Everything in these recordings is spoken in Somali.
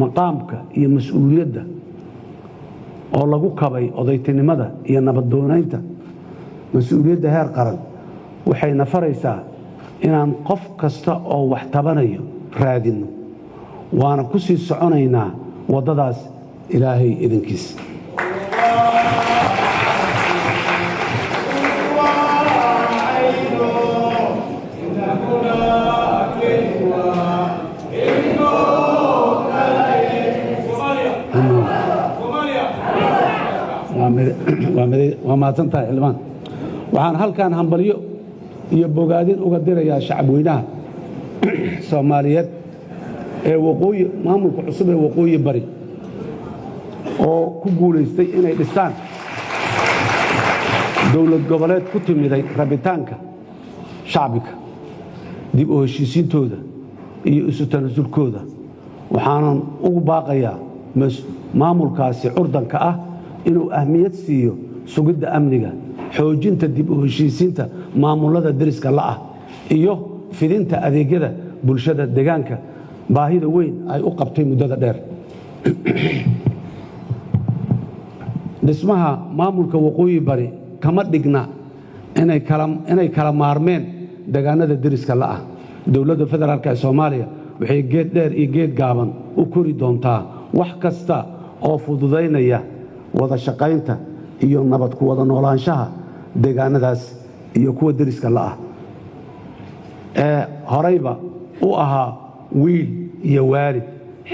maqaamka iyo mas'uuliyadda oo lagu kabay odaytinimada iyo nabadoonaynta mas'uuliyadda heer qaran waxay nafaraysaa inaan qof kasta oo wax tabanayo raadinno waana ku sii soconaynaa waddadaas ilaahay idinkiis waa mahadsantahay xildhibaan waxaan halkan hambalyo iyo bogaadin uga dirayaa shacabweynaha Soomaaliyeed ee waqooyi maamulka cusub ee waqooyi bari oo ku guuleystay inay dhistaan dowlad goboleed ku timiday rabitaanka shacbiga dib u heshiisiintooda iyo isu tanaasulkooda waxaanan ugu baaqayaa maamulkaasi curdanka ah inuu ahmiyad siiyo sugidda amniga xoojinta dib u heshiisiinta maamulada deriska la'ah iyo fidinta adeegyada bulshada deegaanka baahida weyn ay u qabtay muddada dheer dhismaha maamulka waqooyi bari kama dhigna inay kala maarmeen deegaanada deriska la'ah dowladda federaalk ee Soomaaliya waxay geed dheer iyo geed gaaban u kori doontaa wax kasta oo fududaynaya wada shaqaynta iyo nabad ku wada noolaanshaha deegaanadaas iyo kuwa deriska la'ah ee horeyba u ahaa wiil iyo waalid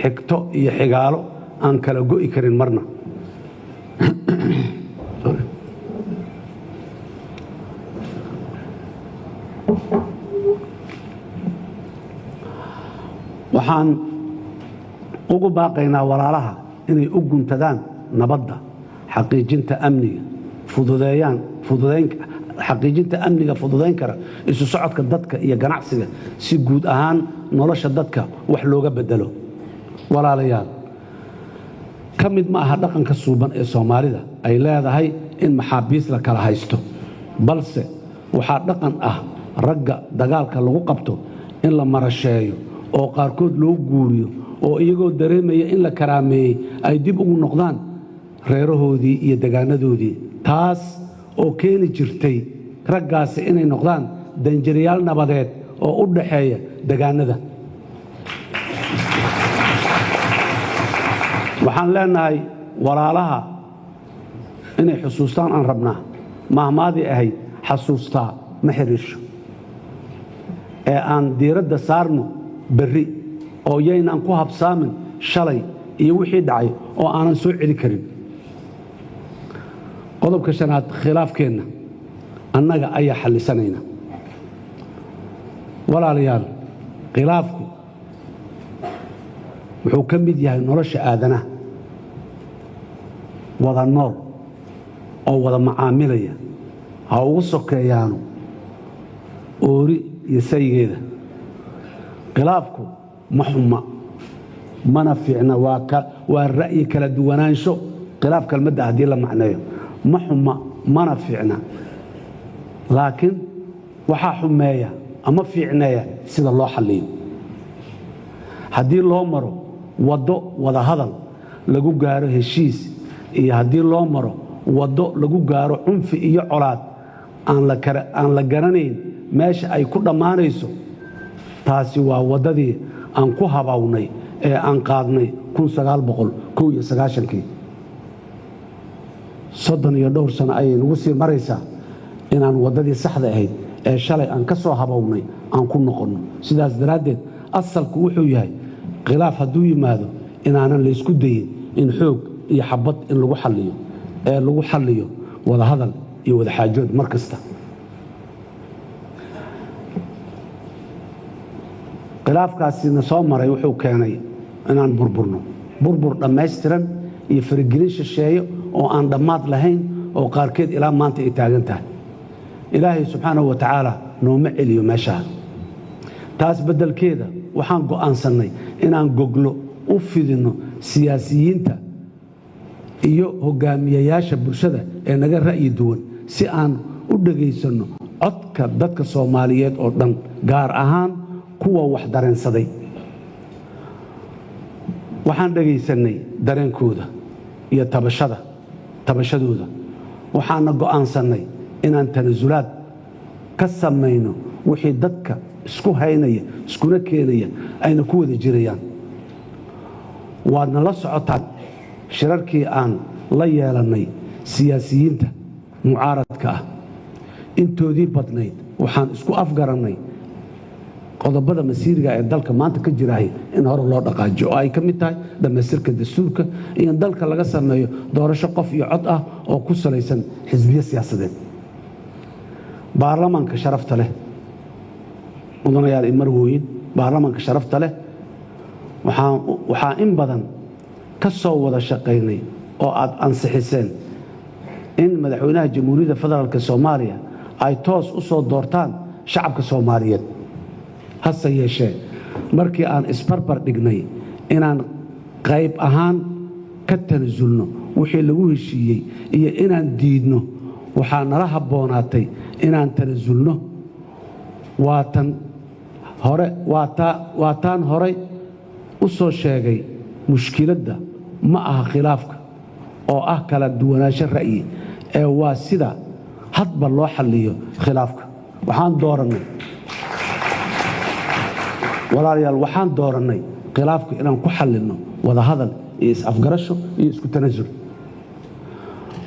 xigto iyo xigaalo aan kala go'i karin marna waxaan ugu baaqaynaa walaalaha inay u guntadaan nabadda xaqiijinta amniga xaqiijinta amniga fududayn kara isu socodka dadka iyo ganacsiga si guud ahaan nolosha dadka wax looga bedelo walaalayaal ka mid ma aha dhaqanka suuban ee Soomaalida ay leedahay in maxaabiis la kala haysto balse waxaa dhaqan ah ragga dagaalka lagu qabto in la marasheeyo oo qaarkood loo guuriyo oo iyagoo dareemaya in la karaameeyey ay dib ugu noqdaan reerahoodii iyo deegaanadoodii taas oo keeni jirtay raggaasi inay noqdaan danjirayaal nabadeed oo u dhaxeeya deegaanada waxaan leenahay walaalaha inay xusuustaan aan rabnaa mahmaadii ahayd xasuustaa ma xiriirsho ee aan diiradda saarno berri oo yaynaan ku habsaamin shalay iyo wixii dhacay oo aanan soo celi karin qodobka shanaad khilaafkeenna annaga ayaa xallisanayna walaalayaal khilaafku wuxuu ka mid yahay nolosha aadanaha wada nool oo wada macaamilaya ha ugu sokeeyaano oori iyo saygeeda khilaafku ma xuma mana fiicna waa ra'yi kala duwanaansho khilaaf kelmadda haddii la macneeyo ma xuma mana fiicna laakiin waxaa xumeeya ama fiicneeya sida loo xalliyo haddii loo maro waddo wada hadal lagu gaaro heshiis iyo haddii loo maro waddo lagu gaaro cunfi iyo colaad aan la garanayn meesha ay ku dhammaanayso taasi waa waddadii aan ku habawnay ee aan qaadnay 1991 soddon iyo dhowr sano ayay nagu sii maraysaa inaan waddadii saxda ahayd ee shalay aan ka soo habawnay aan ku noqonno sidaas daraaddeed asalku wuxuu yahay khilaaf hadduu yimaado inaanan laysku dayin in xoog iyo xabad in lagu xalliyo ee lagu xalliyo wada hadal iyo wada xaajood mar kasta khilaafkaasina soo maray wuxuu keenay inaan burburno burbur dhammaystiran iyo faragelin shisheeye oo aan dhammaad lahayn oo qaarkeed ilaa maanta ay taagan tahay ilaahay subxaanahu wa tacaala nooma celiyo meeshaa taas beddelkeeda waxaan go'aansannay inaan goglo u fidinno siyaasiyiinta iyo hogaamiyayaasha bulshada ee naga ra'yi duwan si aan u dhegaysanno codka dadka Soomaaliyeed oo dhan gaar ahaan kuwa wax dareensaday waxaan dhagaysanay dareenkooda iyo tabashadooda waxaana go'aansanay inaan tanasulaad ka samayno wixii dadka isku haynaya iskuna keenaya ayna ku wada jirayaan waadna la socotaan shirarkii aan la yeelannay siyaasiyiinta mucaaradka ah intoodii badnayd waxaan isku afgarannay qodobada masiiriga ee dalka maanta ka jirahay in hore loo dhaqaajiyo oo ay ka mid tahay dhammaystirka dastuurka iyo dalka laga sameeyo doorasho qof iyo cod ah oo ku salaysan xisbiyo siyaasadeed baarlamaanka sharafta leh mudanayaal imarwooyin baarlamaanka sharafta leh waxaa in badan ka soo wada shaqaynay oo aad ansixiseen in madaxweynaha jamhuuriyadda federaalk soomaaliya ay toos u soo doortaan shacabka soomaaliyeed hase yeeshee markii aan isbarbar dhignay inaan qayb ahaan ka tanasulno wixii lagu heshiiyey iyo inaan diidno waxaa nala habboonaatay inaan tanasulno waataan horay u soo sheegay mushkiladda ma aha khilaafka oo ah kala duwanaansho ra'yi ee waa sida hadba loo xalliyo khilaafka walaalayaal waxaan doorannay khilaafka inaan ku xallinno wada hadal iyo is-afgarasho iyo isku tanasul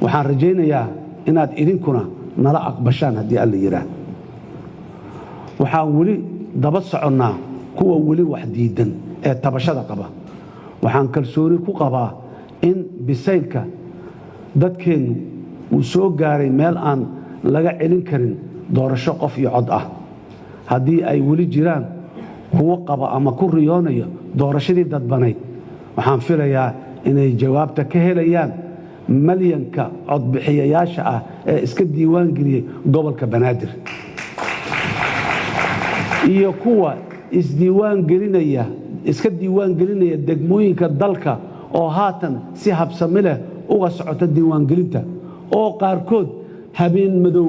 waxaan rajaynayaa inaad idinkuna nala aqbashaan haddii alla yidhaah waxaan weli daba soconnaa kuwa weli wax diidan ee tabashada qaba waxaan kalsooni ku qabaa in bisaylka dadkeennu uu soo gaaray meel aan laga celin karin doorasho qof iyo cod ah haddii ay weli jiraan kuwo qaba ama ku riyoonaya doorashadii dadbanayd waxaan filayaa inay jawaabta ka helayaan malyanka codbixiyayaasha ah ee iska diiwaan geliyey gobolka banaadir iyo kuwa iska diiwaan gelinaya degmooyinka dalka oo haatan si habsami leh uga socota diiwaangelinta oo qaarkood habeen madow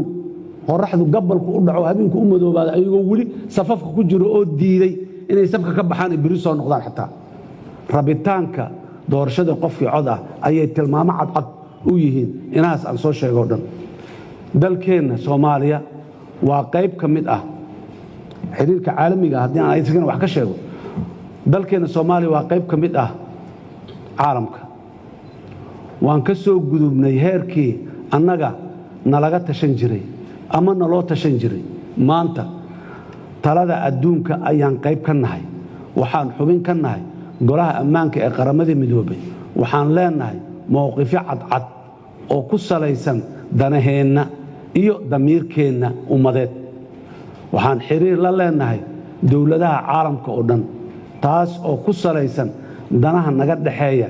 qoraxdu gabalku u dhaco habeenku u madoobaada ayagoo weli safafka ku jiro oo diiday inay safka ka baxaan ay beri soo noqdaan xataa rabitaanka doorashada qofkii cod ah ayay tilmaamo cadcad u yihiin inahaas aan soo sheegoo dhan dalkeenna soomaaliya waa qayb ka mid ah xiriirka caalamiga haddii aan isagana wax ka sheego dalkeenna soomaaliya waa qayb ka mid ah caalamka waan ka soo gudubnay heerkii annaga nalaga tashan jiray ama naloo tashan jiray maanta talada adduunka ayaan qayb ka nahay waxaan xubin ka nahay golaha ammaanka ee qaramada midoobay waxaan leenahay mowqifyo cadcad oo ku salaysan danaheenna iyo damiirkeenna ummadeed waxaan xiriir la leenahay dowladaha caalamka oo dhan taas oo ku salaysan danaha naga dhaxeeya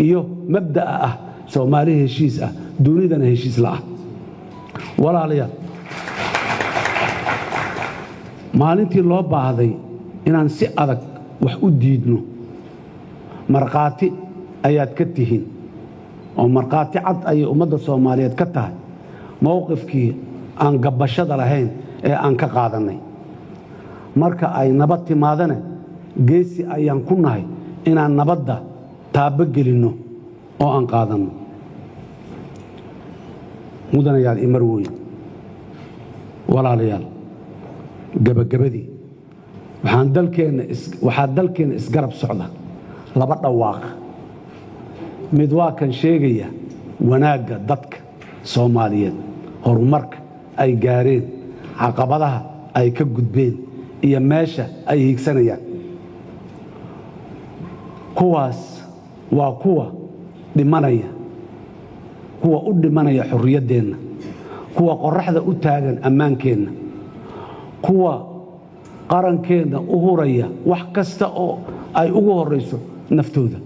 iyo mabda'a ah soomaali heshiis ah dunidana heshiis la'ah walaalayaal maalintii loo baahday inaan si adag wax u diidno markhaati ayaad ka tihiin oo markhaati cad ayay ummadda soomaaliyeed ka tahay mowqifkii aan gabbashada lahayn ee aan ka qaadannay marka ay nabad timaadane geesi ayaan ku nahay inaan nabadda taabo gelinno oo aan qaadanno mudanayaal imarwooyin walaalayaal gabagabadii waxaa dalkeenna isgarab socda laba dhawaaq mid waa kan sheegaya wanaagga dadka soomaaliyeed horumarka ay gaareen caqabadaha ay ka gudbeen iyo meesha ay hiigsanayaan kuwaas waa kuwa u dhimanaya xorriyaddeenna kuwa qorraxda u taagan ammaankeenna kuwa qarankeenna u huraya wax kasta oo ay ugu horrayso naftooda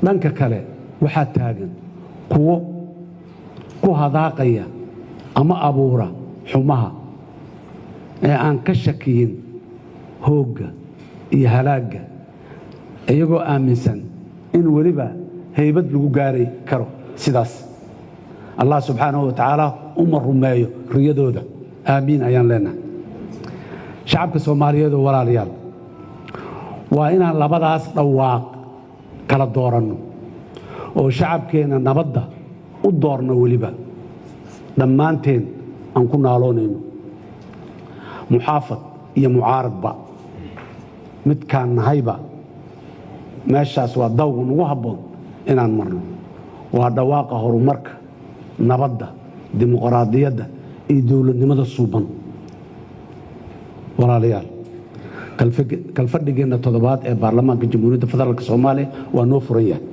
dhanka kale waxaa taagan kuwo ku hadaaqaya ama abuura xumaha ee aan ka shakiyin hoogga iyo halaagga iyagoo aaminsan in weliba haybad lagu gaaray karo sidaas allah subxaanahu wa tacaala uma rumeeyo riyadooda aamiin ayaan leenahay shacabka soomaaliyeed oo walaalayaal waa inaan labadaas dhawaaq kala dooranno oo shacabkeena nabadda u doorno weliba dhammaanteen aan ku naaloonayno muxaafad iyo mucaaradba midkaan nahayba meeshaas waa dawga nagu habboon inaan marno waa dhawaaqa horumarka nabadda dimuqraadiyadda iyo dowladnimada suuban walaalayaal kalfadhigeenna toddobaad ee baarlamaanka jamhuuriyadda federaalk soomaaliya waa noo furan yahay